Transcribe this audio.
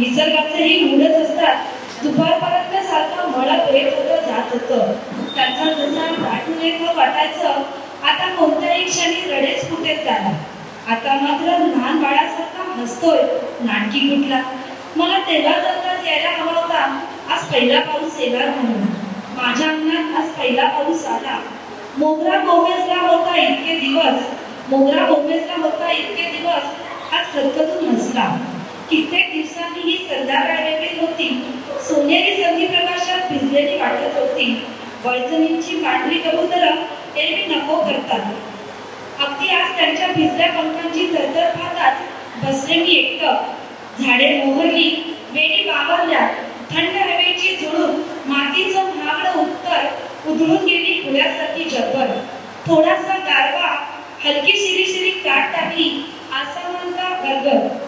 निसर्गाचेही मूडच असतात. दुपारपर्यंत सारखं मळप येत होतं जात होतं. त्यांचा जसा दाटून येतं वाटायचं आता कोणत्याही क्षणी रडेच फुटेल त्याला. आता मात्र लहान बाळासारखा हसतोय, नाटकी कुठला. मला तेव्हाच अंदाज यायला हवा होता आज पहिला पाऊस येणार म्हणून. माझ्या अंगणात आज पहिला पाऊस आला. मोगरा बोमेजला होता इतके दिवस, मोगरा बोमेजला होता इतके दिवस आज खदखदून हसला. कित्येक दिवसांनी ही संध्याकाळ वेगळी होती. सोनेरी संधी प्रकाशात भिजलेली वाटत होती. वळजणींची पांढरी कबुतरं एरवी नको करतात. अगदी आज त्यांच्या भिजल्या पंखांची तरतर पाहताच बसले मी एकटं. झाडे मोहरली, वेली बावरल्या, थंड हवेची झुळूक मातीचं महागडं उत्तर उधळून गेली फुल्यासारखी जगभर. थोडासा गारवा, हलकी शिरीशिरी काट टाकली आसमानाचा गरगर.